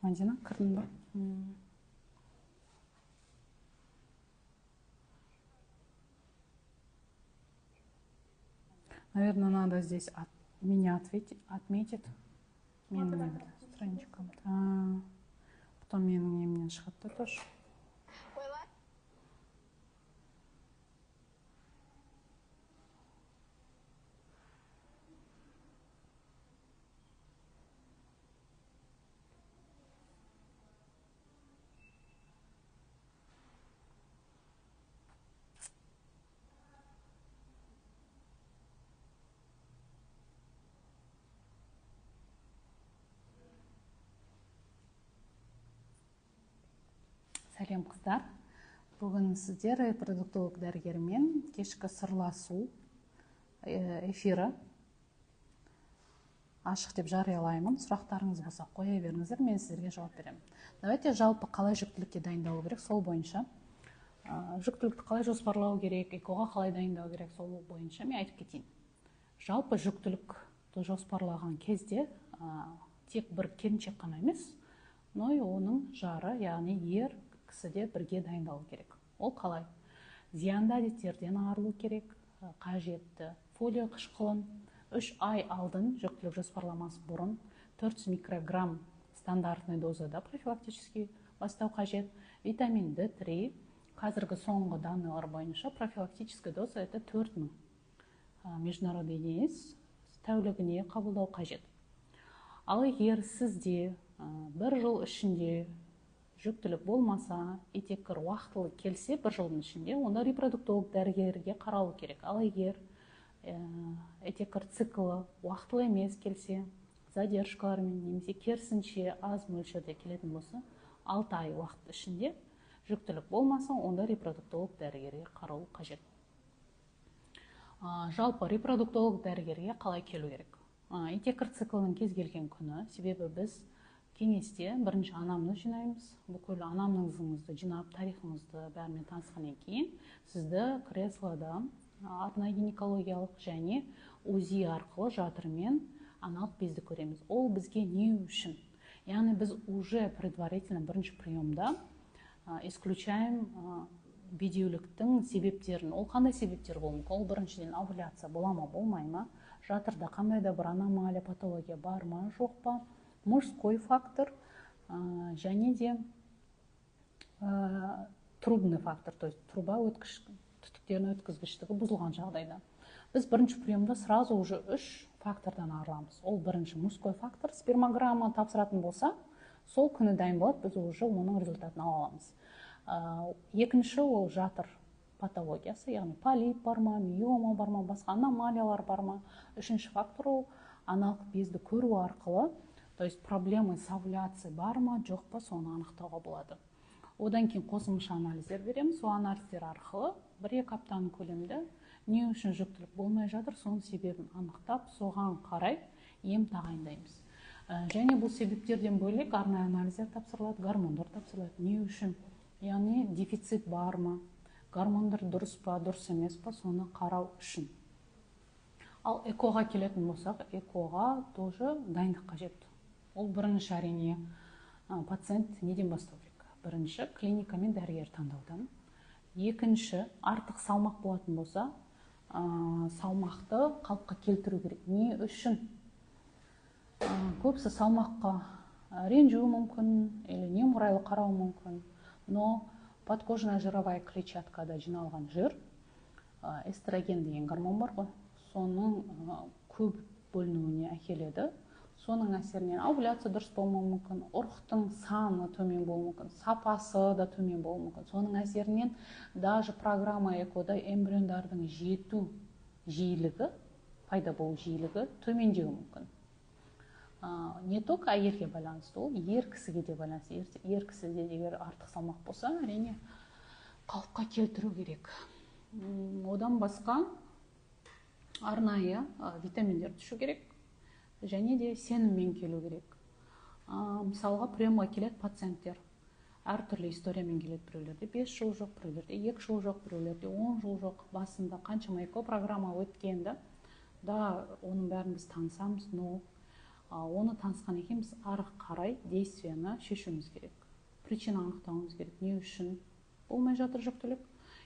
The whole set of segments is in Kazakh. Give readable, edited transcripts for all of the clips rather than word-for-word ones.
Мадина, кірдің ба? Наверное, надо здесь меня отметить. Менің страничкам. Потом менің немнен шығады тоже. Сәлем қыздар. Бүгін сіздер репродуктолог дәрігермен кешкі сырласу эфирі ашық деп жариялаймын. Сұрақтарыңыз болса қоя беріңіздер, мен сіздерге жауап беремін. Давайте жалпы қалай жүктілікке дайындалу керек, сол бойынша. Жүктілікті қалай жоспарлау керек, экоға қалай дайындау керек, сол бойынша мен айтып кетейін. Жалпы жүктілікті жоспарлаған кезде тек бір келіншек қана емес, но оның жары, яғни ер кісіде бірге дайындалу керек. Ол қалай? Зиянды әдеттерден арылу керек, қажетті фолио қышқылын 3 ай алдын жүктілік жоспарламасы бұрын 400 микрограмм стандартный дозада профилактически бастау қажет. Витамин D3 қазіргі соңғы данныйлар бойынша профилактический доза это 4000 международный единиц тәулігіне қабылдау қажет. Ал егер сізде бір жыл ішінде жүктілік болмаса, етеккір уақытылы келсе бір жылдың ішінде, онда репродуктолог дәрігерге қаралу керек. Ал егер етеккір циклы уақытылы емес келсе, задержкалармен немесе керісінше аз мөлшерде келетін болса, 6 ай уақыт ішінде жүктілік болмаса, онда репродуктолог дәрігерге қаралу қажет. Жалпы репродуктолог дәрігерге қалай келу керек? Етеккір циклының кез келген күні, себебі біз кеңесте бірінші анамнез жинаймыз. Бүкіл анамнезіңізді жинап, тарихыңызды бәрімен танысқаннан кейін, сізді креслода арнайы гинекологиялық және УЗИ арқылы жатырмен аналық безді көреміз. Ол бізге не үшін? Яғни біз уже предварительно бірінші приемда исключаем бедеуліктің себептерін. Ол қандай себептер болуы мүмкін? Ол біріншіден овуляция бола ма, болмай ма? Жатырда қандай да бір аномалия, патология бар ма, жоқ па? Мужской фактор және де трубный фактор, то есть труба түтіктерін өткізгіштігі бұзылған жағдайда. Біз бірінші приемда сразу уже 3 фактордан арыламыз. Ол бірінші мужской фактор, спермограмма тапсыратын болса, сол күні дайын болады, біз уже оның результатын ала аламыз. Екінші ол жатыр патологиясы, яғни полип бар ма, миома бар ма, басқа аномалиялар бар ма. Үшінші фактор ол аналық безді көру арқылы, то есть проблемы с овуляцией бар ма, жоқ па, соны анықтауға болады. Одан кейін қосымша анализдер береміз. Сол анализдер арқылы 1-2 аптаның көлемінде не үшін жүктілік болмай жатыр, соның себебін анықтап, соған қарай ем тағайындаймыз. Және бұл себептерден бөлек арнайы анализдер тапсырылады, гормондар тапсырылады. Не үшін? Яғни дефицит бар ма, гормондар дұрыс па, дұрыс емес па, соны қарау үшін. Ал экоға келетін болсақ, экоға тоже дайындық қажет. Ол бірінші әрине пациент неден бастау керек? Бірінші клиника мен дәрігер таңдаудан. Екінші, артық салмақ болатын болса, салмақты қалыпқа келтіру керек. Не үшін? Көбісі салмаққа ренжуі мүмкін, или немұрайлы қарау мүмкін. Но подкожная жировая клетчаткада жиналған жир, эстроген деген гормон бар ғой, соның көп бөлінуіне әкеледі. Соның әсерінен овуляция дұрыс болмауы мүмкін, ұрықтың саны төмен болуы мүмкін, сапасы да төмен болуы мүмкін. Соның әсерінен даже программа экода эмбриондардың жету жиілігі, пайда болу жиілігі төмендеуі мүмкін. Не только әйелге байланысты, ол ер кісіге де байланысты. Ер кісіде егер артық салмақ болса, әрине қалыпқа келтіру керек. Одан басқа арнайы витаминдер түшу керек. Және де сеніммен келу керек. Мысалға приемға келеді пациенттер. Әртүрлі историямен келеді, біреулерде 5 жыл жоқ, біреулерде 2 жыл жоқ, біреулерде 10 жыл жоқ. Басында қаншама эко программа өткенді. Да, оның бәрін біз танысамыз, но Оны танысқаннан кейін біз ары қарай действияны шешуіміз керек. Причина анықтауымыз керек. Не үшін болмай жатыр жүктілік?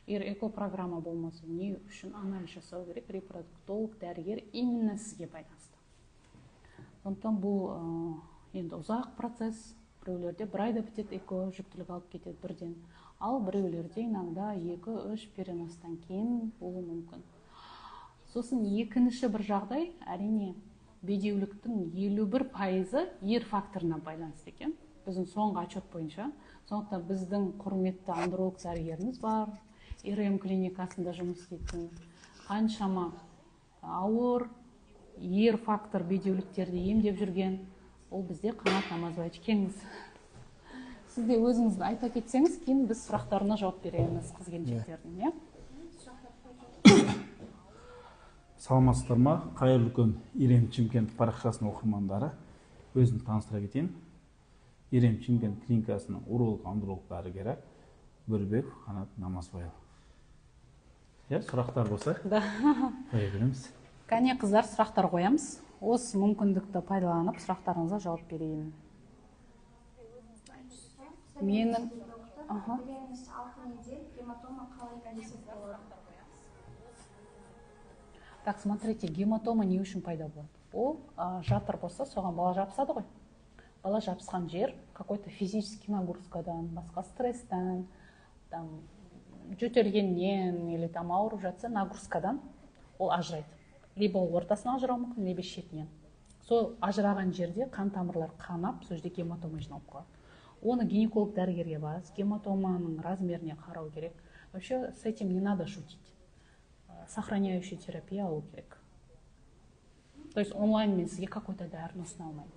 Егер экопрограмма болмаса, не үшін анализ жасау керек? Репродуктолог, дәрігер именно сізге байланысты. Сондықтан бұл енді ұзақ процесс. Біреулерде бір айда бітеді, эко жүктілік алып кетеді бірден. Ал біреулерде иногда 2-3 перенастан кейін болуы мүмкін. Сосын екінші бір жағдай, әрине, бедеуліктің 51% ер факторына байланысты екен. Біздің соңғы отчет бойынша. Сондықтан біздің құрметті андролог дәрігеріміз бар, РМ клиникасында жұмыс істейтін, қаншама ауыр ер фактор бедеуліктерді емдеп жүрген, ол бізде Қанат Намазбаевич. Келіңіз. Сіз де өзіңізді айта кетсеңіз, кейін біз сұрақтарына жауап береміз қыз-келіншектердің, Саламатсыздар ма? Қайырлы күн. Ирем Чимкент парақшасының оқырмандары. Өзін таныстыра кетейін. Ирем Чимкент клиникасының уролог-андролог дәрігері Бөрібеков Қанат Намазбаев. Сұрақтар болса? Да. Қоя береміз. Кәне қыздар, сұрақтар қоямыз. Осы мүмкіндікті пайдаланып, сұрақтарыңызға жауап берейін. Менің... Беременность 6 недель, гематома қалай концепция болады? Так, смотрите, гематома не үшін пайда болады? Ол жатыр болса, соған бала жабысады ғой. Бала жабысқан жер какой-то физический нагрузкадан, басқа стресстен, жөтелгеннен или ауырып жатса нагрузкадан ол ажырайды. Либо ол ортасына ажырау мүмкін, либо шетінен. Сол ажыраған жерде қан тамырлар қанап, сол жерде гематома жиналып қалады. Оны гинеколог дәрігерге барасыз, гематоманың размеріне қарау керек. Вообще с этим не надо шутить. Сохраняющая терапия алу керек. То есть онлайн мен сізге какой-то дәріні ұсына алмаймын.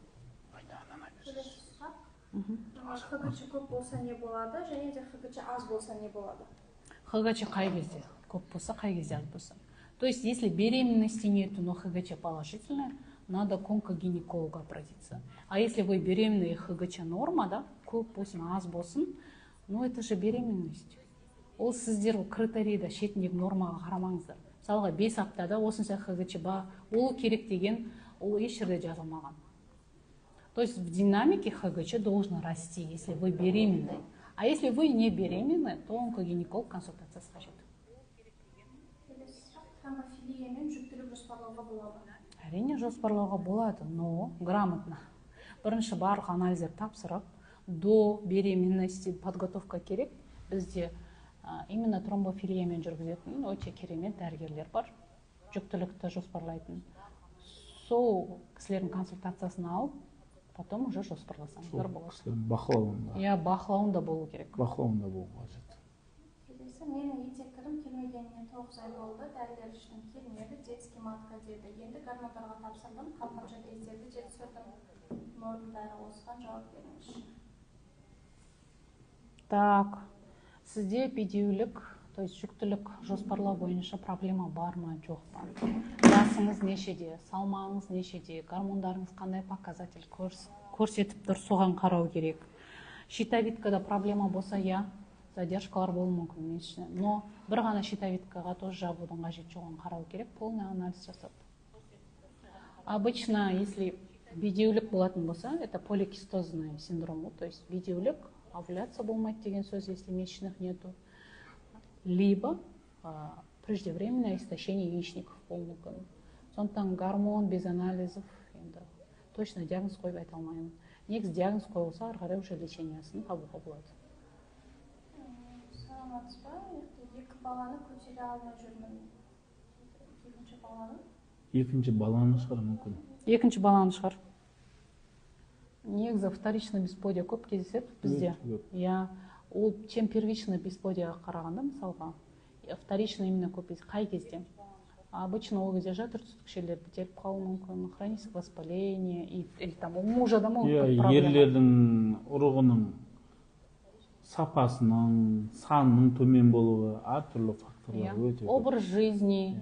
ХГЧ көп болса не болады, және де ХГЧ аз болса не болады? ХГЧ қай кезде көп болса, қай кезде аз болса. То есть если беременности нету, но ХГЧ положительная, надо к онкогинекологу обратиться. А если вы беременны и ХГЧ норма, да, көп болсын, аз болсын, но это же беременность. Ол сіздер критерийда шетіндегі нормаға қарамаңыздар. Мысалға 5 аптада осынша ХГЧ болу керек деген ол еш жерде жазылмаған. То есть в динамике ХГЧ должно расти, если вы беременны. А если вы не беременны, то онкогинеколог консультациясы қажет. Тромбофилиямен жүктілік жоспарлауға болады? Әрине жоспарлауға болады, но грамотно. Бірінші барлық анализдер тапсырып, до беременности подготовка керек. Бізде именно тромбофилиямен жүргізетін өте керемет дәрігерлер бар, жүктілікті жоспарлайтын. Сол кісілердің консультациясын алып, потом уже жоспарласаңыздар болады. Бақылауында. Бақылауында болу керек. Бақылауында болу қажет. Келесі, менің етеккірім келмегеніне 9 ай болды, дәрігер іштен келмеді, детский матка деді. Енді гормондарға тапсырдым, қалқанша тесттерді жеткіздім. Нормдары осыған жауап беріңізші. Так, сізде бедеулік, то есть жүктілік жоспарлау бойынша проблема бар ма, жоқ па? Жасыңыз нешеде, салмағыңыз нешеде, гормондарыңыз қандай показатель көрсетіп тұр, соған қарау керек. Щитовидкада проблема болса, задержкалар болуы мүмкін. Но бір ғана щитовидкаға тоже жабудың қажет жоғын қарау керек, полный анализ жасап. Обычно, если бедеулік болатын болса, это поликистозный синдром, то есть бедеулік, овуляция болмайды деген сөз, если месячных нету. Либо преждевременное истощение яичников болуы мүмкін. Сондықтан гормон без анализов, енді точно диагноз қойып айта алмаймын. Негізі диагноз қойылса, ары қарай уже лечениясын табуға болады. Саламатсыз ба? Екі баланы көтере алмай жүрмін. Екінші баланы? Екінші баланы шығар мүмкін. Екінші баланы шығар. Негізі вторичный бесплодие көп кездеседі бізде. Ол чем первичный бесплодияға қарағанда, мысалға, вторичный именно көп қай кезде? Обычно ол кезде жатыр түтікшелер бітеліп қалуы мүмкін, хроническое воспаление, или там у мужа да могут быть проблемы. Ерлердің ұрығының сапасының, санының төмен болуы, әртүрлі факторлар өте. Образ жизни,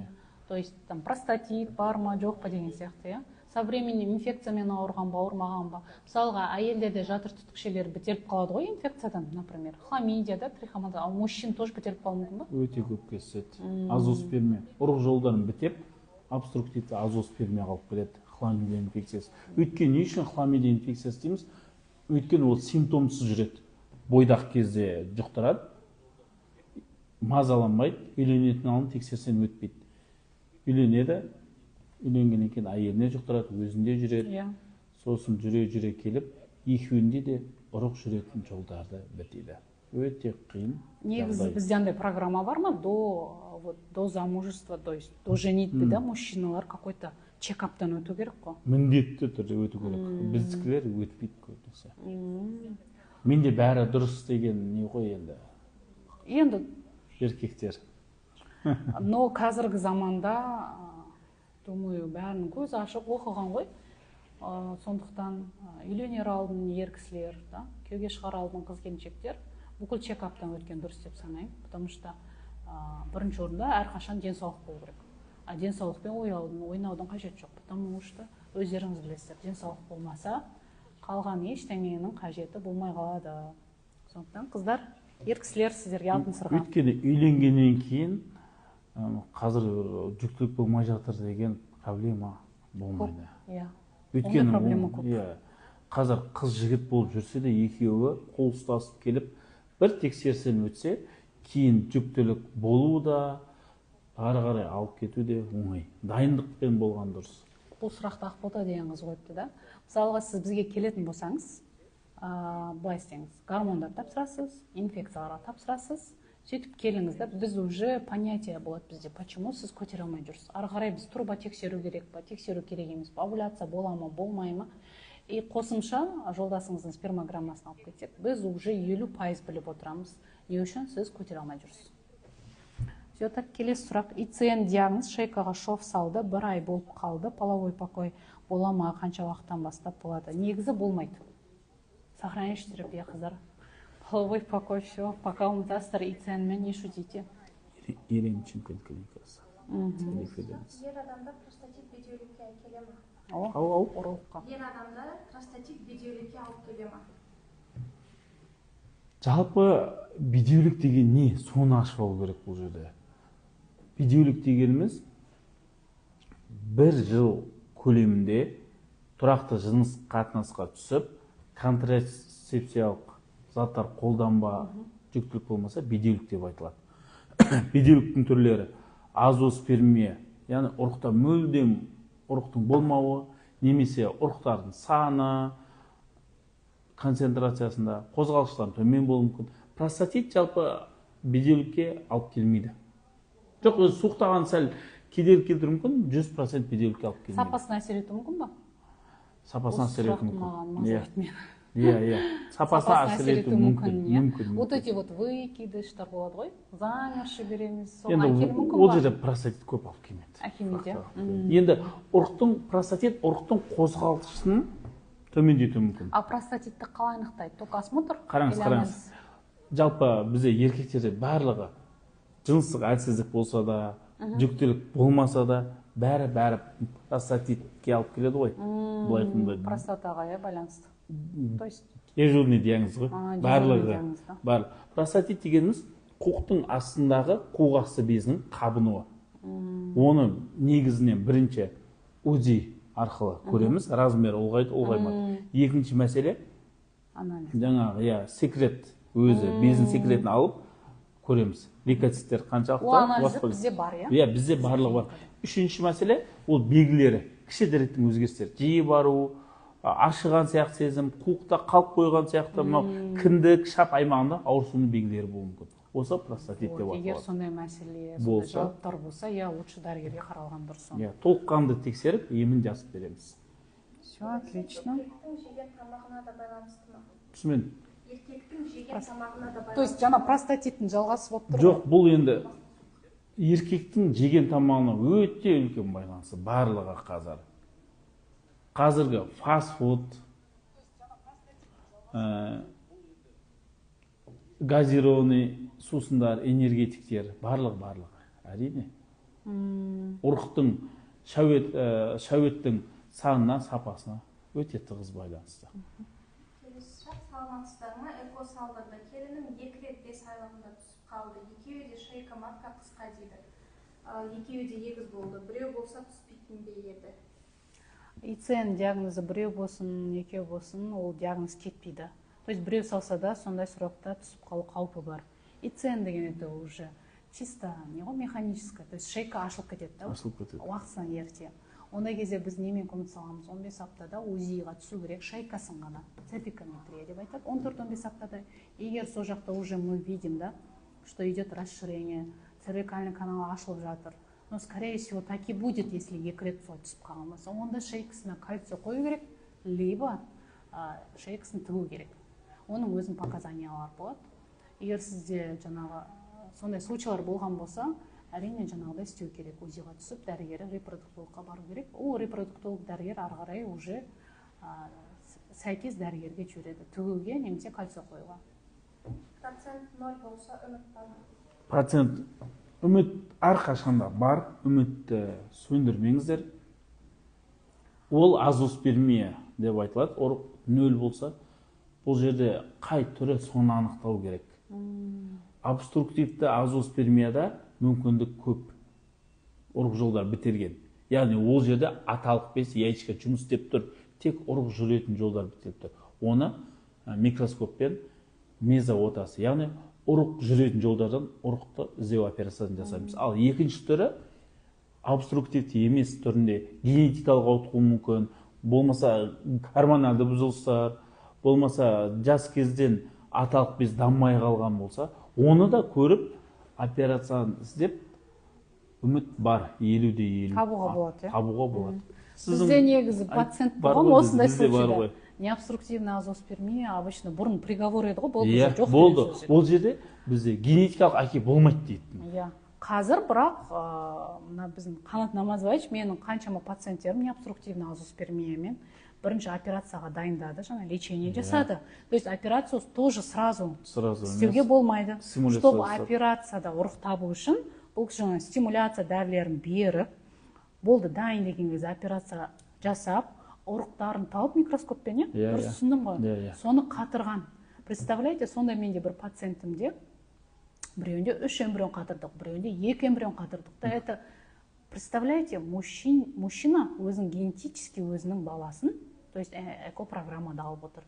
то есть там простатит бар ма, жоқ па деген сияқты, со временем инфекциямен ауырған ба, ауырмаған ба. Мысалға, әйелдерде жатыр түтікшелер бітеліп қалады ғой инфекциядан, например, хламидия, да, трихомонада, а мужчин тоже бітеліп қалуы мүмкін ба? Өте көп кездеседі. Азоспермия, ұрық жолдарын бітеп, обструктивті азоспермия қалып келеді. хламидия инфекциясы. Өйткені не үшін хламидия инфекциясы дейміз? Өйткені ол симптомсыз жүреді. Бойдақ кезде жұқтырады, мазаланбайды, үйленетін алдын тексерсең өтпейді. Үйленеді, үйленгеннен кейін әйеліне жұқтырады, өзінде жүреді. Сосын жүре келіп, екеуінде де ұрық жүретін жолдарды бітейді. Өте қиын. Негізі бізде андай программа бар ма? До замужества, то есть до женитьбы, да, мужчиналар какой-то чекаптан өту керек қой? Міндетті түрде өту керек. Біздікілер өтпейді көбінесе. Менде бәрі дұрыс деген не ғой енді? Еркектер. Но қазіргі заманда, думаю, бәрінің көзі ашық оқыған ғой. Сондықтан үйленер алдын ер кісілер, күйеуге шығар алдын қыз келіншектер бүкіл чекаптан өткен дұрыс деп санаймын. Потому что бірінші орында әрқашан денсаулық болу керек. А денсаулықпен ойнаудың қажеті жоқ. Потому что өздеріңіз білесіздер, денсаулық болмаса, қалған ештеңенің қажеті болмай қалады. Сондықтан қыздар, ер кісілер сіздерге алтын сырға. Өйткені үйленгеннен кейін қазір жүктілік болмай жатыр деген проблема болмайды. Өйткені қазір қыз жігіт болып жүрсе де екеуі қол ұстасып келіп бір тексерістен өтсе, кейін жүктілік болу да, ары қарай алып кету де оңай. Дайындықпен болған дұрыс. Бұл сұрақты Ақбота деген қыз қойыпты да. Мысалға сіз бізге келетін болсаңыз, былай істеңіз, гормондар тапсырасыз, инфекцияларға тапсырасыз, сөйтіп келіңіз да, біз уже понятие болады бізде, почему сіз көтере алмай жүрсіз. Ары қарай біз турбо тексеру керек па, тексеру керек емес па, овуляция бола ма, болмай ма. И қосымша жолдасыңыздың спермограммасын алып кетсек, біз уже 50% біліп отырамыз, не үшін сіз көтере алмай жүрсіз. Все так, келесі сұрақ. ИЦН диагноз, шейкаға шов салды, 1 ай болып қалды, половой покой бола ма, қанша уақыттан бастап болады? Негізі болмайды. Сохраняющая терапия, қыздар. Половой покой, все, пока ұмытасыздар, ИЦН мен не шутите. Ирем Чемпион клиникасы. Ер адамда простатит бедеулікке келе ма? Урологқа. Ер адамда простатит бедеулікке алып келе ма? Жалпы бедеулік деген не? Соны ашып алу керек бұл жерде. Бедеулік дегеніміз 1 жыл көлемінде тұрақты жыныс қатынасқа түсіп, контрацепциялық заттар қолданба, жүктілік болмаса, бедеулік деп айтылады. Бедеуліктің түрлері азоспермия, яғни ұрықта мүлдем ұрықтың болмауы, немесе ұрықтардың саны, концентрациясында қозғалыстан төмен болуы мүмкін. Простатит жалпы бедеулікке алып келмейді. Жоқ, суықтаған сәл кедергі келтіруі мүмкін, 100% бедеулікке алып келмейді. Сапасына әсер етуі мүмкін ба? Сапасына әсер етуі мүмкін. Сапасына әсер етуі мүмкін. Вот эти вот выкидыштар болады ғой, замерші береміз, соған әкелі мүмкін ба? Ол жерде простатит көп алып келмейді. Әкелмейді. Енді простатит ұрықтың қозғалысын төмендетуі мүмкін. А простатитті қалай анықтайды? Только осмотр? Қараңыз. Жалпы бізде еркектерде барлығы жыныстық әлсіздік болса да, жүктілік болмаса да, бәрі простатитке алып келеді ғой. Простатаға байланысты. То есть дежурный диагноз ғой. Барлығы бар. Простатит дегеніміз қуықтың астындағы қуық асты безінің қабынуы. Оны негізінен бірінші УЗИ арқылы көреміз, размері ұлғайды, ұлғаймайды. Екінші мәселе, жаңағы секрет, өзі бездің секретін алып көреміз. Лейкоциттер қаншалықты? Ол анализ бізде бар, бізде барлығы бар. Үшінші мәселе, ол белгілері, кіші дәреттің өзгерістері, жиі бару, ашыған сияқты сезім, қуықта қалып қойған сияқты, кіндік, шап аймағында ауырсуының белгілері болуы мүмкін. Осы простатит деп аталады. Егер сондай мәселе, сондай жауаптар болса, лучше дәрігерге қаралған дұрыс. Толыққанды тексеріп, емін жазып береміз. Все, отлично. Еркектің жеген тамағына да байланысты ма? Түсімен. Еркектің жеген тамағына да байланысты. То есть жаңа простатиттің жалғасы болып тұр. Жоқ, бұл енді еркектің жеген тамағына өте үлкен байланысы барлығы қазір. Қазіргі фастфуд, газированный сусындар, энергетиктер, барлығы. Әрине. Ұрықтың, шәуеттің санына, сапасына өте тығыз байланысты. Келесі сұрақ, саламатсыздар ма? Эко салдырды. Келінім 2 рет 5 айлығында түсіп қалды. Екеуі де шейка матка қысқа дейді. Екеуі де егіз болды. Біреу болса түспейтін бе еді? ИЦН диагнозы біреу болсын, екеу болсын, ол диагноз кетпейді. То есть біреу салса да сондай сұрақта түсіп қалу қаупі бар. ИЦН деген это уже чисто механическое, то есть шейка ашылып кетеді да, уақытысынан ерте. Ондай кезде біз немен көмек саламыз? 15 аптада УЗИ-ға түсу керек, шайкасын ғана, цепикометрия деп айтады. 14-15 аптада, егер сол жақта уже мы видим, да, что идет расширение, цервикальный канал ашылып жатыр, но скорее всего так и будет, если екі рет солай түсіп қалмаса, онда шейкасына кальций қою керек, либо шейкасын тігу керек. Оның өзінің показаниялары болады. Егер сізде жаңағы сондай случайлар болған болса, әрине жаңағыдай істеу керек, УЗИ-ға түсіп, дәрігері репродуктологқа бару керек. Ол репродуктолог дәрігер ары қарай уже сәйкес дәрігерге жібереді, тігуге немесе кальций қоюға. Процент 0 болса үміт бар. Процент үміт әрқашанда бар, үмітті сөндірмеңіздер. Ол азоспермия деп айтылады. Ұрық 0 болса, бұл жерде қай түрі соны анықтау керек. Обструктивті азоспермияда мүмкіндік көп, ұрық жолдар бітелген. Яғни ол жерде аталық без яйчика жұмыс істеп тұр, тек ұрық жүретін жолдар бітеліп тұр. Оны микроскоппен мезоотасы, яғни ұрық жүретін жолдардан ұрықты іздеу операциясын жасаймыз. Ал екінші түрі обструктивті емес түрінде генетикалық ауытқу мүмкін, болмаса гормоналды бұзылыстар, болмаса жас кезден аталық без даммай қалған болса, оны да көріп операцияны іздеп үміт бар, 50-50. Табуға болады, табуға болады. Бізде негізі пациент болған осындай случайда. Необструктивная азоспермия обычно бұрын приговор еді ғой, бұл болды. Ол жерде бізде генетикалық әке болмайды дейді. Қазір бірақ біздің Қанат Намазбаевич менің қаншама пациенттерім необструктивная азоспермиямен бірінші операцияға дайындады, жаңа лечение жасады. То есть операцию тоже сразу істеуге болмайды. Чтобы операцияда ұрық табу үшін, бұл жаңа стимуляция дәрілерін беріп, болды дайын деген кезде операция жасап, ұрықтарын тауып микроскоппен, дұрыс түсіндім ғой, соны қатырған. Представляете, сонда менде бір пациентімде біреуінде 3 эмбрион қатырдық, біреуінде 2 эмбрион қатырдық. Это, представляете, мужчина өзінің генетически өзінің баласын, то есть экопрограммада алып отыр.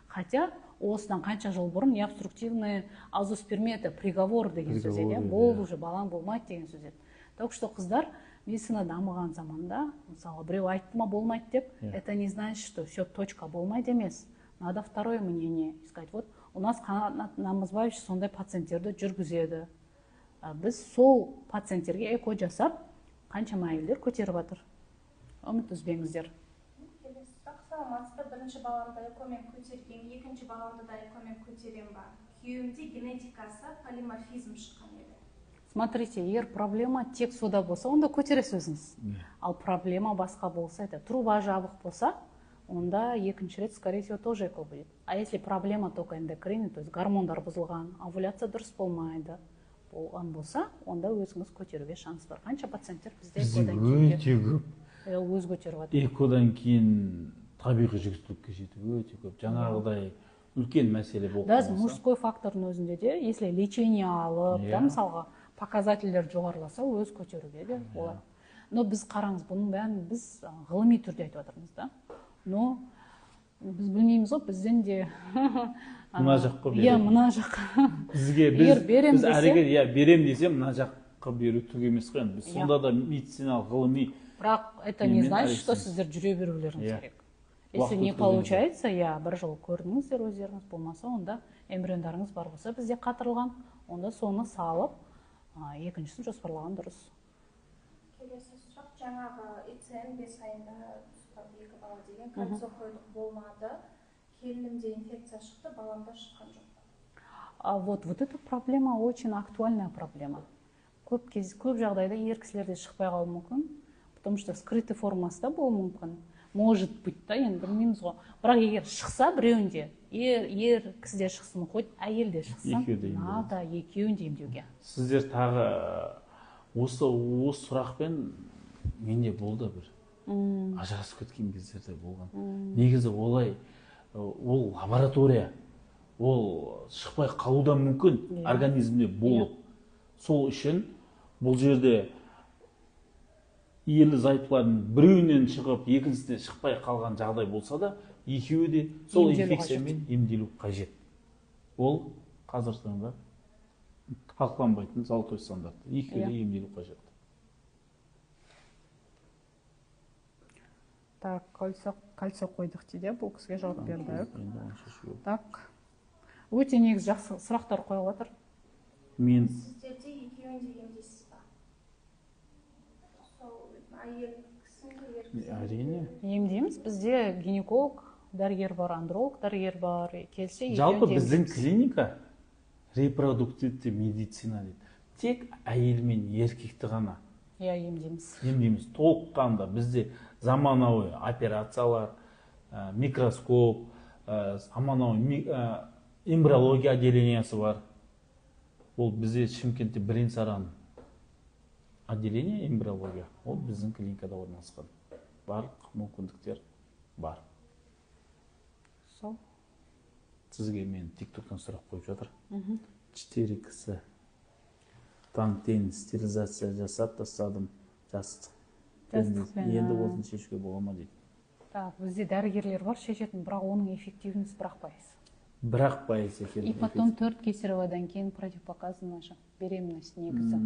Хотя осыдан қанша жыл бұрын необструктивная азоспермия это приговор деген сөз еді, болды уже балаң болмайды деген сөз еді. Так что қыздар медицина дамыған заманда, мысалы, біреу айтты ма болмайды деп, это не значит, что все, точка, болмайды емес. Надо второе мнение искать. Вот у нас Қанат Намазбаевич сондай пациенттерді жүргізеді. Біз сол пациенттерге эко жасап, қаншама әйелдер көтеріп жатыр. Үміт үзбеңіздер. Саламатсыздар, бірінші баламда экомен көтерген, екінші баламда да экомен көтерем ба? Күйеуімде генетикасы полиморфизм шыққан еді. Смотрите, егер проблема тек сода болса, онда көтересіз өзіңіз. Ал проблема басқа болса, это труба жабық болса, онда екінші рет, скорее всего, тоже эко будет. А если проблема только эндокринный, то есть гормондар бұзылған, овуляция дұрыс болмайды, болған болса, онда өзіңіз көтеруге шанс бар. Қанша пациенттер бізде өз көтеріп жатыр. Экодан кейін табиғи жүктілікке жету өте көп. Жаңағыдай үлкен мәселе болып қалса. Мужской фактордың өзінде де, если лечение алып, мысалға показательдер жоғарыласа, өз көтеруге де болады. Но біз қараңыз, бұның бәрін біз ғылыми түрде айтып жатырмыз да. Но біз білмейміз ғой, бізден де мына жаққа берем. Мына жаққа. Бізге біз әрегер берем десе, мына жаққа беру түк емес қой. Біз сонда да медициналық ғылыми. Бірақ это не значит, что сіздер жүре берулеріңіз керек. Если не получается, бір жыл көрдіңіздер өздеріңіз, болмаса, онда эмбриондарыңыз бар болса, бізде қатырылған, онда соны салып, екіншісін жоспарлаған дұрыс. Келесі сұрақ, жаңағы ИЦН 5 айында 2 бала деген кальций қойдық болмады, келінімде инфекция шықты, баламда шыққан жоқ. Вот эта проблема очень актуальная проблема. Көп жағдайда ер кісілерде шықпай қалуы мүмкін, потому что скрытый формасында болуы мүмкін. Может быть, да, енді білмейміз ғой. Бірақ егер шықса біреуінде, ер кісіде шықсын, хоть әйелде шықсын, надо екеуінде емдеуге. Сіздер тағы осы сұрақпен менде болды бір. Ажырасып кеткен кездерде болған. Негізі олай, ол лаборатория, ол шықпай қалудан мүмкін организмде болып. Сол үшін бұл жерде ерлі зайыптылардың біреуінен шығып екіншісіне шықпай қалған жағдай болса да екеуі де сол инфекциямен емделу қажет. Ол қазіргі таңда талқыланбайтын золотой стандарт. Екеуі де емделу қажет. Так, кальций қойдық дейді, бұл кісіге жауап бердік. Так, өте негізі жақсы сұрақтар қойып отыр. Мен Сіздерде екеуін де емдейсіз ба? Сол әйел кісінің ер кісі. әрине. Емдейміз. Бізде гинеколог, дәрігер бар, андролог, дәрігер бар, келсе Жалпы біздің клиника репродуктивті медицина дейді. Тек әйел мен еркекті ғана емдейміз. Толыққанда бізде заманауи операциялар, микроскоп, заманауи эмбриология отделениесі бар. Ол бізде Шымкентте бірен саран отделение эмбриология. Ол біздің клиникада орналасқан. Барлық мүмкіндіктер бар. Сол. Сізге мен тиктоктан сұрақ қойып жатыр. 4 кісі таңертең стерилизация жасап тастадым. Енді осыны шешуге бола ма дейді. Так, бізде дәрігерлер бар шешетін, бірақ оның эффективность 1% екен. И потом 4 кесаревадан кейін противопоказана беременность негізі.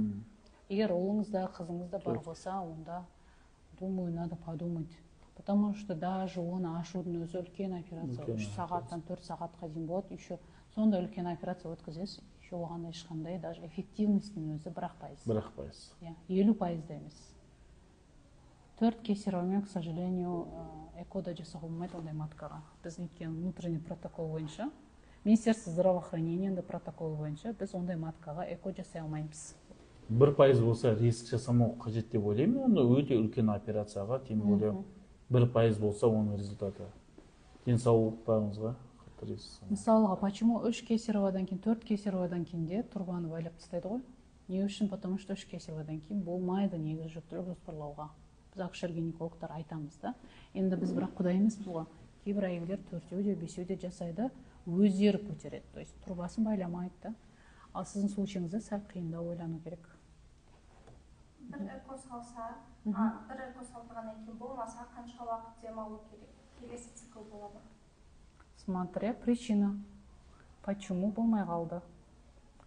Егер ұлыңызда, қызыңызда бар болса, онда, думаю, надо подумать. Потому что даже оны ашудың өзі үлкен операция. 3 сағаттан 4 сағатқа дейін болады. Еще сонда үлкен операция өткізесіз. Еще оған ешқандай даже эффективностінің өзі 1%. 1%. 50% да емес. 4 кесаревамен, к сожалению, экода жасауға болмайды ондай маткаға. Біз өйткені внутренний протокол бойынша, Министерство здравоохранения протокол бойынша біз ондай маткаға эко жасай алмаймыз. 1% болса риск жасамау қажет деп ойлаймын. Оны өте үлкен операцияға, тем более 1% болса оның результаты денсаулықтарыңызға қатты риск. Мысалға, почему 3 кесаревадан кейін, 4 кесаревадан кейін де тұрбаны байлап тастайды ғой? Не үшін? Потому что 3 кесаревадан кейін болмайды негізі жүктілік жоспарлауға. Біз акушер-гинекологтар айтамыз да. Енді біз бірақ құдай емеспіз ғой. Кейбір әйелдер 4-еу де 5-еу де жасайды, өздері көтереді. То есть тұрбасын байламайды да. Ал сіздің случайыңызда сәл қиындау ойлану керек. Бір эко салдырғаннан кейін болмаса қанша уақыт демалу керек? Келесі цикл бола ма? Смотря причина. Почему болмай қалды?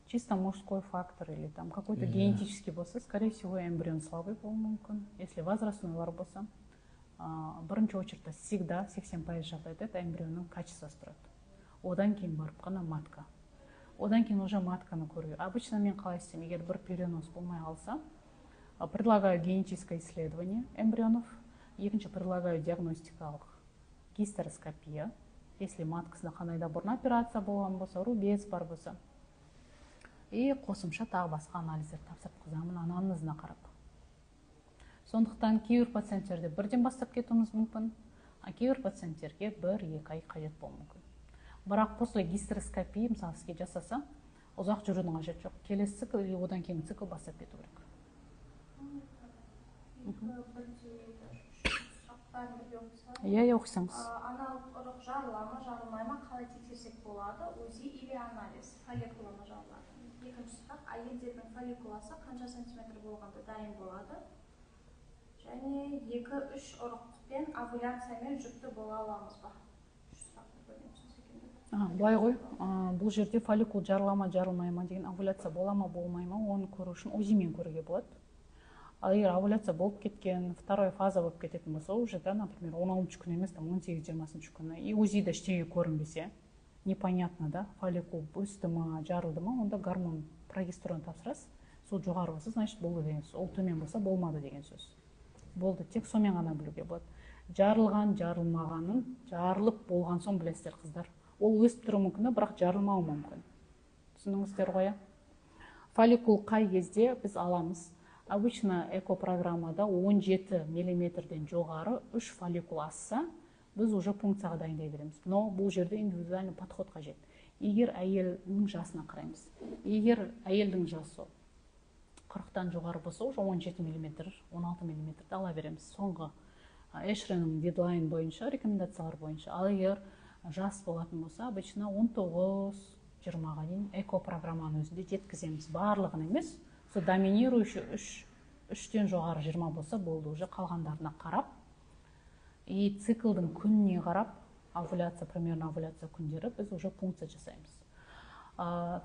Чисто мужской фактор или там какой-то генетический болса, скорее всего, эмбрион слабый болуы мүмкін. Если возрастнойлар болса, бірінші очередьте всегда 80% жағдайда это эмбрионның качествосы тұрады. Одан кейін барып қана матка. Одан кейін уже матканы көруге. Обычно мен қалай істеймін, егер бір перенос болмай қалса, предлагаю генетическое исследование эмбрионов, екінші предлагаю диагностикалық гистероскопия, если маткасында қандайда бұрын операция болған болса, рубец бар болса. И қосымша тағы басқа анализдер тапсырып қызамын анамнезіне қарап. Сондықтан кейбір пациенттерде бірден бастап кетуіміз мүмкін, а кейбір пациенттерге 1-2 ай қажет болуы мүмкін. Бірақ после гистероскопия мысалы сізге жасаса, ұзақ жүрудің қажеті жоқ. Келесі цикл или одан кейінгі цикл бастап кету керек. Оқысаңыз. Аналық ұрық жарыла ма, жарылмай ма, қалай тексерсек болады? УЗИ или анализ? Фолликула ма жарылады? Екінші сұрақ, әйелдердің фолликуласы қанша сантиметр болғанда дайын болады? Және 2-3 ұрықпен овуляциямен жүкті бола аламыз ба? Былай ғой, бұл жерде фолликул жарыла ма, жарылмай ма деген овуляция бола ма, болмай ма, оны көру үшін УЗИмен көруге болады. Ал егер овуляция болып кеткен, второй фаза болып кететін болса, уже да, например, 16 күн емес, 18-20 күні, и УЗИда ештеңе көрінбесе, непонятно, да, фолликул өсті ма, жарылды ма, онда гормон прогестерон тапсырасыз. Сол жоғары болса, значит, болды деген сөз. Ол төмен болса, болмады деген сөз. Болды, тек сонымен ғана білуге болады. Жарылған, жарылмағанын, жарылып болған соң білесіздер, қыздар. Ол өсіп тұру мүмкін, бірақ жарылмауы мүмкін. Түсініңіздер ғой? Фолликул қай кезде біз аламыз? Обычно экопрограммада 17 мм-ден жоғары 3 фолликул асса, біз уже пункцияға дайындай береміз. Но бұл жерде индивидуальный подход қажет. Егер әйелдің жасына қараймыз. Егер әйелдің жасы 40-тан жоғары болса, уже 17 мм, 16 мм ала береміз. Соңғы Эшренің дедлайн бойынша, рекомендациялар бойынша. Ал егер жас болатын болса, обычно 19-20-ға дейін экопрограмманың өзінде жеткіземіз. Барлығын емес, доминирующий 3 3-тен жоғары 20 болса болды, уже қалғандарына қарап, и циклдың күніне қарап, примерно овуляция күндері біз уже пункция жасаймыз.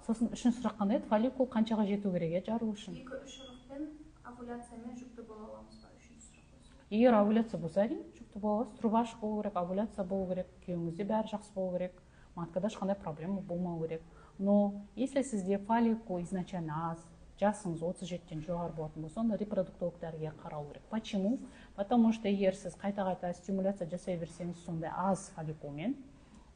Сосын үшінші сұрақ қандай еді? Фолликул қаншаға жету керек жару үшін? 2-3 ұрықпен овуляциямен жүкті бола аламыз ба? Үшінші сұрақ. Егер овуляция болса, жүкті бола аласыз. Труба ашық болу керек, овуляция болу керек, күйеуіңізде бәрі жақсы болу керек, маткада ешқандай проблема болмау керек. Но если сізде фолликул изначально аз, жасыңыз 37-тен жоғары болатын болса, онда репродуктолог дәрігер қарау керек. Почему? Потому что егер сіз қайта-қайта стимуляция жасай берсеңіз сондай аз фолликулмен,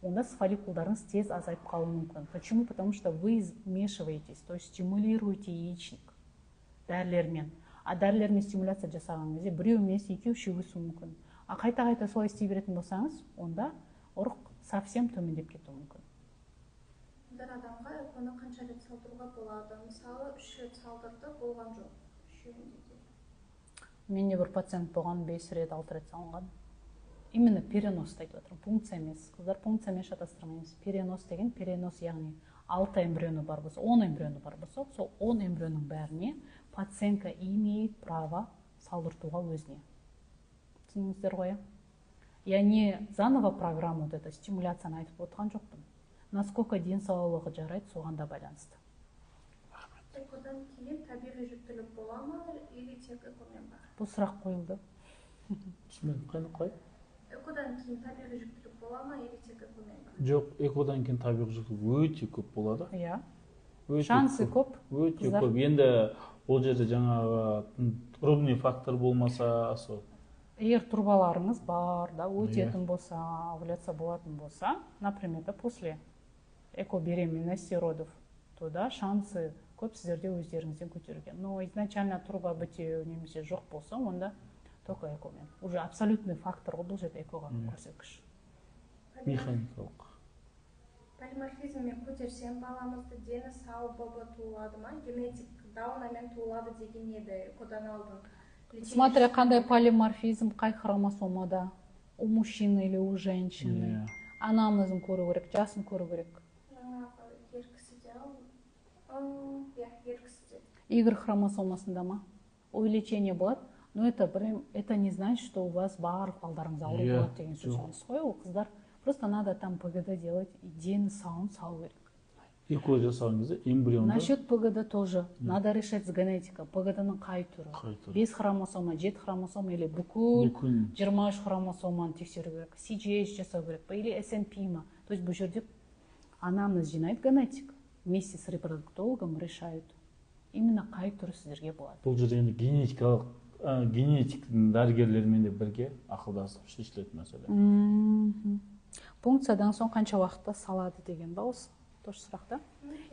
онда фолликулдарыңыз тез азайып қалуы мүмкін. Почему? Потому что вы вмешиваетесь, то есть стимулируете яичник дәрілермен. А дәрілермен стимуляция жасаған кезде біреу емес, екеу шегісі мүмкін. А қайта-қайта солай істей беретін болсаңыз, онда ұрық совсем төмендеп кетуі мүмкін. Бір адамға эконы қанша рет салдыруға болады? Мысалы, 3 рет салдырды, болған жоқ. Үшеуінде де. Менде бір пациент болған 5 рет, 6 рет салынған. Именно перенос айтып отырмын, пункция емес. Қыздар пункциямен шатастырмаймыз. Перенос деген перенос, яғни 6 эмбрионы бар болса, 10 эмбрионы бар болса, сол 10 эмбрионның бәріне пациентка имеет право салдыртуға өзіне. Түсініңіздер ғой? Я не заново программу вот это стимуляцияны айтып отырған жоқпын. Насколько денсаулығы жарайды, соған да байланысты. Экодан кейін табиғи жүктілік бола ма, или тек экомен бар? Бұл сұрақ қойылды. Түсінбедім, қай? Экодан кейін табиғи жүктілік бола ма, или тек экомен бар? Жоқ, экодан кейін табиғи жүктілік өте көп болады. Иә. Шансы көп. Өте көп. Енді ол жерде жаңағы трубный фактор болмаса, сол. Егер трубаларыңыз бар, да, өтетін болса, овуляция болатын болса, например, после экобеременности родов, то да, шансы көп сіздерде өздеріңізден көтеруге. Но изначально труба бітеу немесе жоқ болса, онда только экомен. Уже абсолютный фактор бұл жерде экоға көрсеткіш. Механикалық. Полиморфизммен көтерсем баламызды дені сау баба туылады ма? Генетик даунамен туылады деген еді, экодан алдын. Смотря қандай полиморфизм, қай хромосомада, у мужчины или у женщины. Анамнезін көру керек, жасын көру керек. Y хромосомасында ма? Увеличение болады, но это не значит, что у вас барлық балдарыңыз ауру болады деген сөз емес қой, ол қыздар. Просто надо там ПГД делать, и дені сауын салу керек. Эко жасаған кезде эмбрионды. Насчет ПГД тоже надо решать с генетика. ПГД-ның қай түрі? 5 хромосома, 7 хромосома или бүкіл 23 хромосоманы тексеру керек. CGH жасау керек па или SNP ма? То есть бұл жерде анамнез жинайды генетик. Вместе с репродуктологом решают. Именно қай түрі сіздерге болады. Бұл жерде енді генетиктің дәрігерлерімен де бірге ақылдасып шешілетін мәселе. Пункциядан соң қанша уақытта салады деген ба осы? Тоже сұрақта.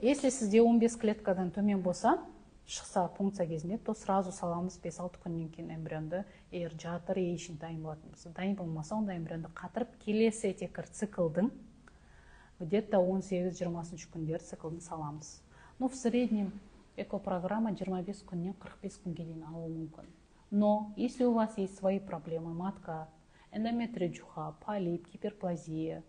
Если сізде 15 клеткадан төмен болса, шықса пункция кезінде, то сразу саламыз 5-6 күннен кейін эмбрионды, егер жатыр яичник дайын болатын болса. Дайын болмаса, онда эмбрионды қатырып, келесі текір циклдың где-то 18-20 күндер циклдың саламыз. Но в среднем экопрограмма 25 күннен 45 күнге дейін алуы мүмкін. Но если у вас есть свои проблемы, матка, эндометрий juha, полип, гиперплазия,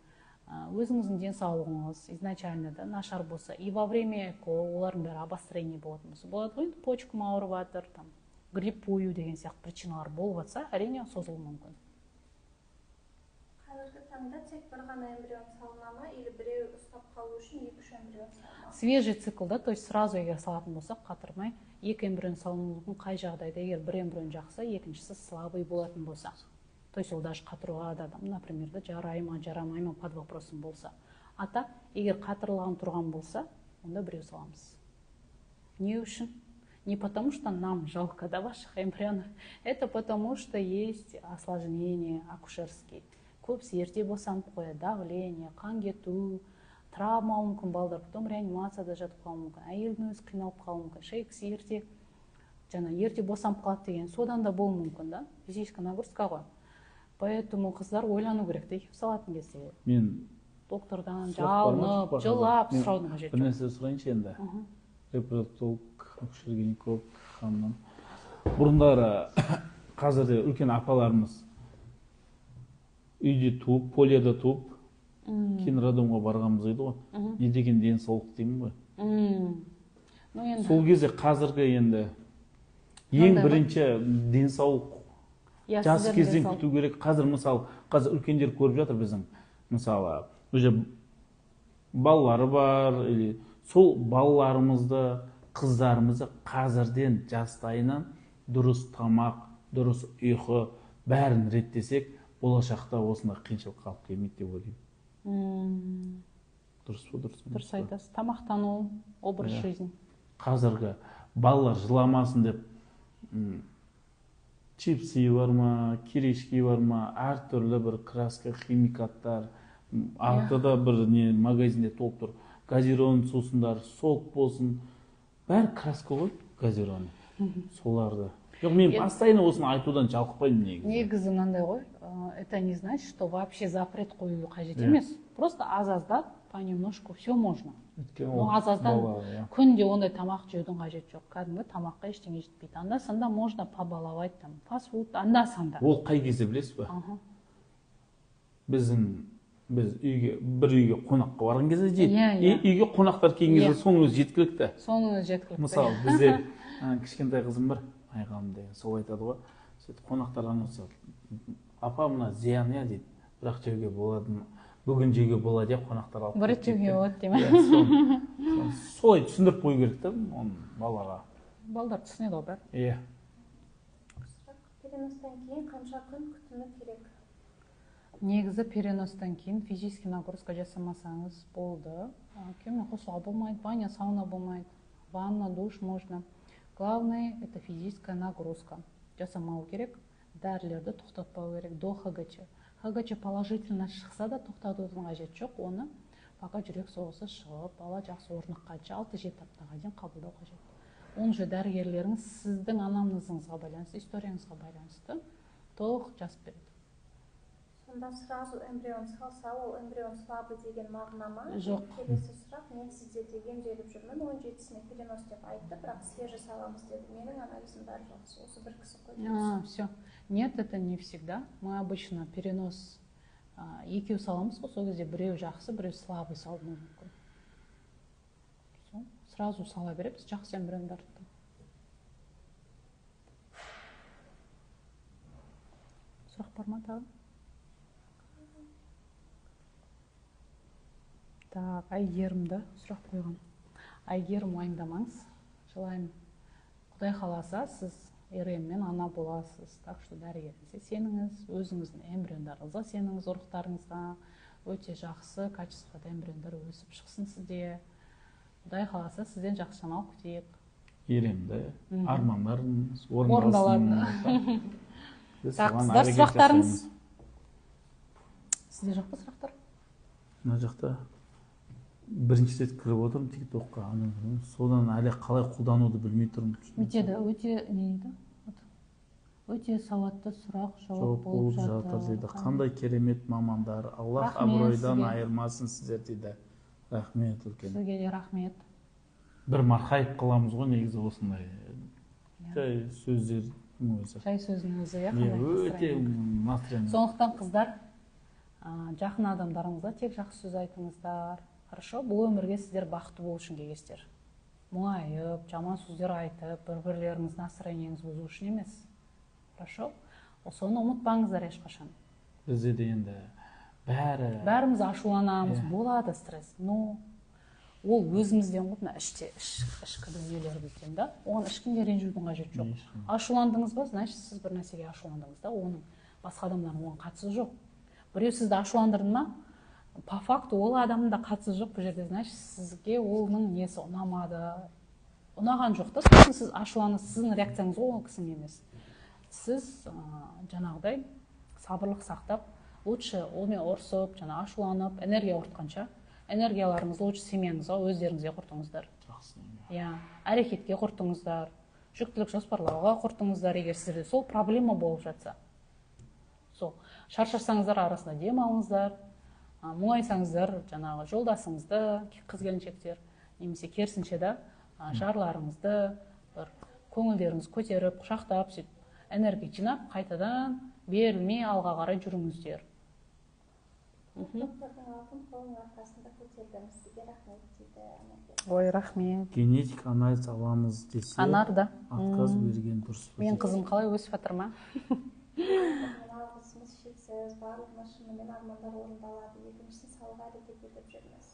өзіңіздің денсаулығыңыз изначально да нашар болса, и во время эко олардың бәрі обострение болатын болса, болады ғой, почкам ауырып жатыр, там гриппую деген сияқты причиналар болып жатса, әрине созылуы мүмкін. Қазіргі таңда тек бір ғана эмбрион салына ма, или біреу ұстап қалу үшін 2-3 эмбрион салына? Свежий циклда, то есть сразу егер салатын болсақ, қатырмай, 2 эмбрион салуы мүмкін. Қай жағдайда, егер бір эмбрион жақса, екіншісі слабый болатын болса. То есть ол даже қатыруға да, например, жарай ма, жарамай ма под вопросым болса. А так, егер қатырылған тұрған болса, онда біреу саламыз. Не үшін? Не потому, что нам жалко до ваших эмбрионов. Это потому, что есть осложнения акушерские. Көбісі ерте босанып қояды, давление, қан кету, травма мүмкін балдар, потом реанимацияда жатып қалуы мүмкін, әйелдің өзі қиналып қалуы мүмкін, шейкісі ерте босанып қалады деген, содан да болуы мүмкін, да? Физическая нагрузка ғой. Поэтому қыздар ойлану керек те, салатын кезде. Мен доктордан жалынып, жылап сұраудың қажеті жоқ. Бір нәрсе сұрайыншы енді. Репродуктолог, акушер-гинеколог ханымнан. Бұрындары қазірде үлкен апаларымыз үйде туып, полияда туып, кейін роддомға барғанымыз еді ғой. Не деген денсаулық деймін ғой. Сол кезде қазіргі енді ең бірінші денсаулық жас кезден күту керек. Қазір мысалы, қазір үлкендер көріп жатыр біздің, мысалы, уже балалары бар, сол балаларымызды, қыздарымызды қазірден жастайынан дұрыс тамақ, дұрыс ұйқы бәрін реттесек, болашақта осындай қиыншылыққа алып келмейді деп ойлаймын. Дұрыс па, дұрыс па? Дұрыс айтасыз. Тамақтану, образ жизнь. Қазіргі балалар жыламасын деп чипсы бар ма, кирешки бар ма, әртүрлі бір краска, химикаттар, артыда бір магазинде толып тұр. Газированный сусындар, сок болсын, бәрі краска ғой, газированный. Соларды. Жоқ, мен постоянно осыны айтудан жалықпаймын негізі. Негізі мынандай ғой, это не значит, что вообще запрет қою қажет емес. Просто аз-аздап, понемножку все можно. Аз-аздан күнде ондай тамақ жеудің қажет жоқ. Кәдімгі тамаққа ештеңе жетпейді. Анда-санда можно побаловать, там, фастфуд, анда-санда. Ол қай кезде білесіз бе? Біз бір үйге қонаққа барған кезде жейді. Үйге қонақтар келген кезде соның өзі жеткілікті. Соның өзі жеткілікті. Мысалы, бізде кішкентай қызым бар, Айғалым деген, сол айтады ғой. Қонақтарға мысалы, апа мына зиян иә дейді, бірақ жеуге болады, бүгін жеуге болады, қонақтар алып. Бір рет жеуге болады деймін. Солай түсіндіріп қою керек та оны балаға. Балдар түсінеді ғой бәрі. Иә. Переностан кейін қанша күн күтіну керек? Негізі переностан кейін физический нагрузка жасамасаңыз болды. Күйеумен қосуға болмайды, баня, сауна болмайды. Ванна, душ можно. Главное это физическая нагрузка. Жасамау керек, дәрілерді тоқтатпау керек до ХГЧ. ХГЧ положительно шықса да тоқтатудың қажеті жоқ. Оны пока жүрек соғысы шығып, бала жақсы орныққанша 6-7 аптаға дейін қабылдау қажет. Оның же дәрігерлеріңіз сіздің анамнезіңізге байланысты, историяңызға байланысты толық жазып береді. Сонда сразу эмбрион салса, ол эмбрион слабый деген мағына ма? Жоқ. Келесі сұрақ, мен сіздерде емделіп жүрмін, 17-сіне перенос деп айтты, бірақ свежий саламыз деді. Менің анализім бәрі жақсы, осы бір кісі қойды. Все. Нет, это не всегда. Мы обычно перенос екеу саламыз ғой, сол кезде біреу жақсы, біреу слабый салуы мүмкін. Сразу сала береміз, жақсы эмбриондарды. Сұрақ бар ма тағы? Так, Айгерімді сұрақ қойған. Айгерім, уайымдамаңыз, жылаймын. Құдай қаласа, сіз РМ-мен ана боласыз. Так что дәрігеріңізге сеніңіз, өзіңіздің эмбриондарыңызға сеніңіз, ұрықтарыңызға өте жақсы качествода эмбриондар өсіп шықсын сізде. Құдай қаласа, сізден жақсы жаңалық күтейік. РМ-ді, армандарыңыз орындалсын. Так, қыздар, сұрақтарыңыз. Сізде жоқ па сұрақтар? Мына жақта бірінші рет кіріп отырмын TikTok-қа, содан әлі қалай қолдануды білмей тұрмын. Өтеді, өте сауатты сұрақ жауап болып жатыр дейді. Қандай керемет мамандар, Аллах абыройдан айырмасын сіздер дейді. Рахмет үлкен. Сізге де рахмет. Бір марқайып қаламыз ғой негізі осындай жай сөздердің өзі. Жай сөздің өзі, өте настроение. Сондықтан қыздар, жақын адамдарыңызға тек жақсы сөз айтыңыздар. Хорошо, бұл өмірге сіздер бақытты болу үшін келгенсіздер. Мұңайып, жаман сөздер айтып, бір-бірлеріңіз настроениеңіз бұзу үшін емес. Хорошо? Соны ұмытпаңыздар ешқашан. Бізде де енді бәріміз ашуланамыз, болады стресс. Но ол өзімізден ғой, мына ішкі дүниелерімізден да. Оған ешкімге ренжудің қажеті жоқ. Ашуландыңыз ба, значит, сіз бір нәрсеге ашуландыңыз да, оның басқа адамдардың оған қатысы жоқ. Біреу сізді ашуландырды ма? По факту ол адамның да қатысы жоқ бұл жерде, значит, сізге оның несі ұнамады, ұнаған жоқ та, сосын сіз ашуланыңыз, сіздің реакцияңыз ол кісінің емес. Сіз жаңағыдай сабырлық сақтап, лучше олмен ұрсып, ашуланып, энергия құртқанша, энергияларыңызды лучше семьяңызға, өздеріңізге құртыңыздар. Әрекетке құртыңыздар, жүктілік жоспарлауға құртыңыздар, егер сіздерде сол проблема болып жатса. Сол шаршасаңыздар, арасында дем алыңыздар. Мұңайсаңыздар, жаңағы жолдасыңызды, қыз-келіншектер, немесе керісінше да жарларыңызды, бір көңілдеріңіз көтеріп, құшақтап, энергия жинап, қайтадан берілмей алға қарай жүріңіздер. Доктордың алтын қолының арқасында көтердім, сізге рахмет дейді. Ой, рахмет. Генетик анализ аламыз десе Анар да. отказ берген дұрыс па? Мен қызым қалай өсіп жатыр ма? Алғысымыз шексіз, барлығына шынымен армандар орындалады. Екіншісін салуға әрекет етіп жүрміз.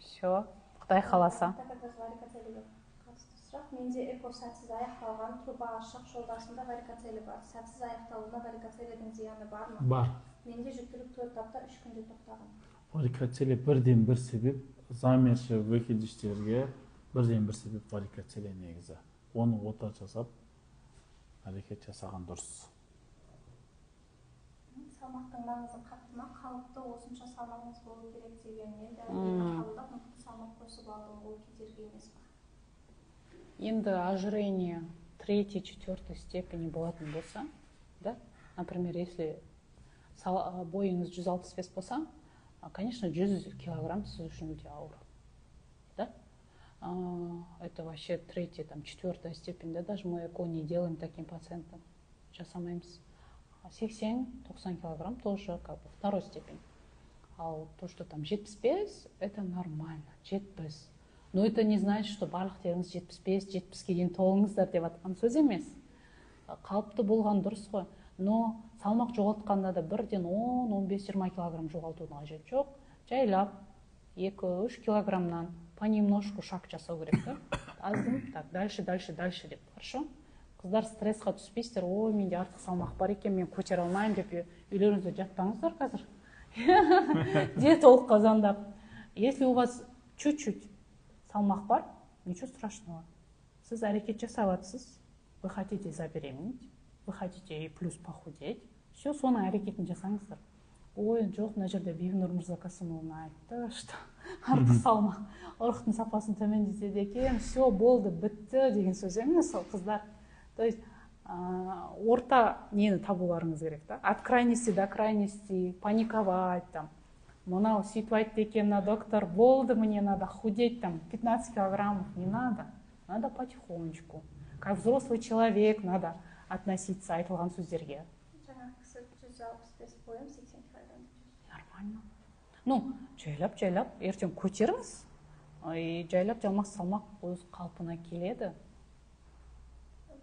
Все, Құдай қаласа. Варикоцелеге қатысты сұрақ. Менде эко сәтсіз аяқталған, труба ашық, жолдасымда варикоцеле бар. Сәтсіз аяқталуына варикоцеледің зияны бар ма? Бар. Менде жүктілік 4 апта 3 күнде тоқтаған. Варикоцеле бірден бір себеп, замерші выкидыштерге бірден бір себеп варикоцеле негізі. Оны ота жасап, әрекет жасаған дұрыс. Салмақтың маңызы қатты ма? Қалыпты осынша салмағыңыз болу керек дегенмен дәрігерді қабылдап мықты салмақ қосып алдым, ол кедергі емес па? Енді ожирение 3-4 степени болатын болса, да? Например, если бойыңыз 165 болса, конечно, 100 килограмм сіз үшін өте ауыр. Да? Это вообще 3-4 степень, да? Даже мы ЭКО не делаем таким пациентам. Жасамаймыз. 80-90 килограмм тоже как бы второй степень. А то, что там 75, это нормально. 70. Но это не значит, что барлықтеріңіз 75-70-ге дейін толыңыздар деп атқан сөз емес. Қалыпты болған дұрыс қой. Но салмақ жоғалтқанда да бірден 10-15-20 килограмм жоғалтудың қажеті жоқ. Жайлап 2-3 килограммнан понемножку шаг жасау керек, да? Аздым, так, дальше деп. Хорошо? Қыздар стрессқа түспейсіздер, ой, менде артық салмақ бар екен, мен көтере алмаймын деп үйлеріңізде жатпаңыздар қазір. Диетолог қазандап. Если у вас чуть-чуть салмақ бар, ничего страшного. Сіз әрекет жасаватсыз, вы хотите забеременеть, вы хотите и плюс похудеть, все, соның әрекетін жасаңыздар. Ой, жоқ, мына жерде Бибинур Мырзақасымовна айтты, что артық салмақ ұрықтың сапасын төмендетеді екен, все, болды, бітті деген сөз емес ол, қыздар. То есть орта нені табуларыңыз керек, да? От крайности до крайности, паниковать, там, мынау сөйтіп айтты екен, доктор, болды, мне надо худеть, там, 15 килограммов, не надо. Надо потихонечку. Как взрослый человек надо относиться айтылған сөздерге. Жаңағы кісі 165 бойым, 80 килограмм. Нормально. Ну, жайлап, ертең көтеріңіз. Жайлап жалмақ салмақ өз қалпына келеді.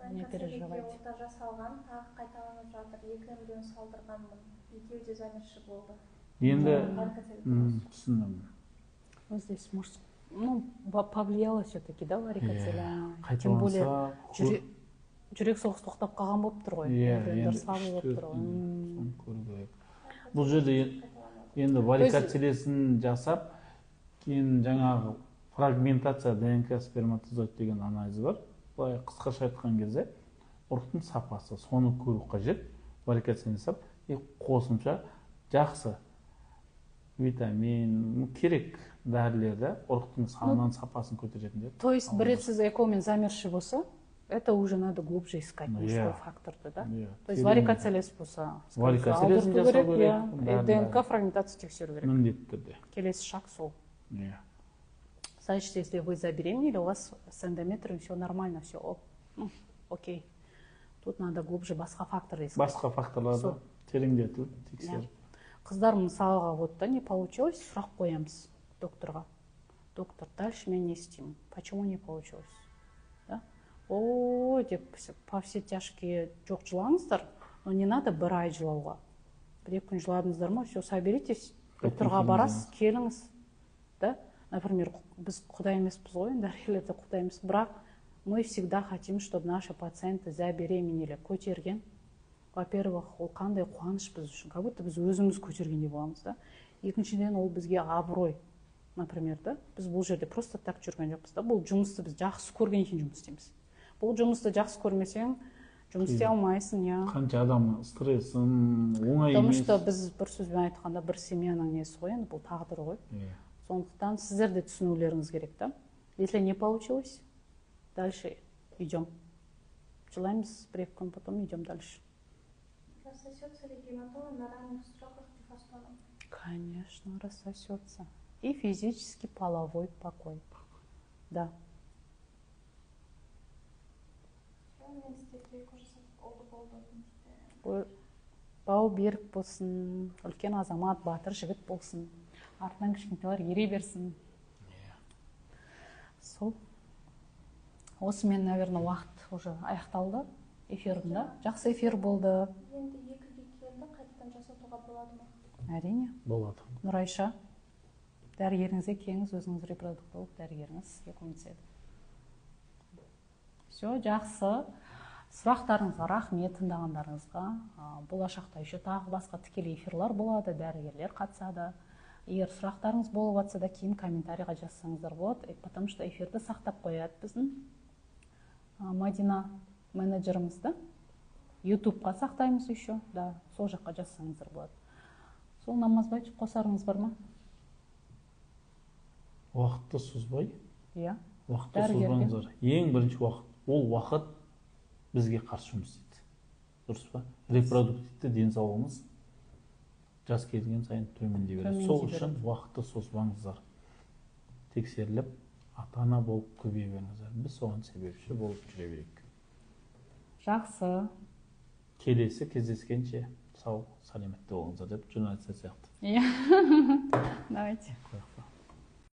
Не переживайте. Орта жасалған, тағы қайталанып жатыр. 2 эмбрион салдырғанмын. Екеуі де замерші болды. Енді түсіндім. Вот здесь, может, ну, повлияло все-таки, да, варикоцеле? Тем более, жүрек соғысы тоқтап қалған болып тұр ғой. Бұл жерде енді варикоцелесін жасап, кейін жаңағы фрагментация ДНК сперматозоид деген анализ бар. Былай қысқаша айтқан кезде ұрықтың сапасы, соны көру қажет. Варикоцелесін жасап, қосымша жақсы витамин, керек дәрілерді ұрықтың санынан сапасын көтеретіндер. То есть бір рет сіз экомен замерші болса, это уже надо глубже искать мужской факторды, да? То есть варикоцелез болса, варикоцелесін жасау керек, ДНК фрагментация тексеру керек. Міндетті түрде. Келесі шаг сол. Значит, если вы забеременели, у вас с эндометрием все нормально, все окей. Тут надо глубже басқа факторды искать. Басқа факторларды тереңдетіп, тексеріп. Қыздар мысалға вот да не получилось, сұрақ қоямыз докторға. Доктор, дальше мен не істеймін? Почему не получилось? Да? О, деп по все тяжкие жоқ жылаңыздар, но не надо бір ай жылауға. 1-2 күн жыладыңыздар ма, все, соберитесь, докторға барасыз, келіңіз. Да? Например, біз құдай емеспіз ғой, дәрігерлерде құдай емес, бірақ мы всегда хотим, чтобы наши пациенты забеременели, көтерген. Во-первых, ол қандай қуаныш біз үшін, как будто біз өзіміз көтергендей боламыз, да? Екіншіден, ол бізге абырой. Например, да? Біз бұл жерде просто так жүрген жоқпыз, да? Бұл жұмысты біз жақсы көрген екен жұмыс істейміз. Бұл жұмысты жақсы көрмесең, жұмыс істей алмайсың, я. Қанша адам стрессін, оңай емес. Потому что біз бір сөзбен айтқанда бір семьяның несі ғой, бұл тағдыр ғой. Сондықтан сіздер де түсінулеріңіз керек, да? Если не получилось, дальше идем. Желаемся 1-2 күн, потом идем дальше. Рассосется ли гематома на ранних сроках тифостома? Конечно, рассосется. И физически половой покой. Да. бау берік болсын, үлкен азамат, батыр жігіт болсын, артынан кішкентайлар ере берсін. Сол. Осымен, наверное, уақыт уже аяқталды эфирімді. Жақсы эфир болды. Енді екіге келді, қайтадан жасатуға болады ма? Әрине. Болады. Нұрайша, дәрігеріңізге келіңіз, өзіңіз репродуктолог дәрігеріңіз сізге көмектеседі. Все, жақсы. Сұрақтарыңызға рахмет, тыңдағандарыңызға. Болашақта еще тағы басқа тікелей эфирлар болады, дәрігерлер қатысады. Егер сұрақтарыңыз болып жатса да кейін комментарийға жазсаңыздар болады, потому что эфирді сақтап қояды біздің Мадина менеджерімізді. YouTube-қа сақтаймыз еще, да, сол жаққа жазсаңыздар болады. Сол Намазбай, қосарыңыз бар ма? Уақытты созбай. Иә. Уақытты созбаңыздар. Ең бірінші уақыт. Ол уақыт бізге қарсы жұмыс істейді. Дұрыс па? Репродуктивті денсаулығымыз жас келген сайын төмендей береді. Сол үшін уақытты созбаңыздар. Тексеріліп, ата-ана болып көбейе беріңіздер. Біз соған себепші болып жүре берейік. Жақсы. Келесі кездескенше сау, сәлеметті болыңыздар деп журналистер сияқты. Иә. Давайте.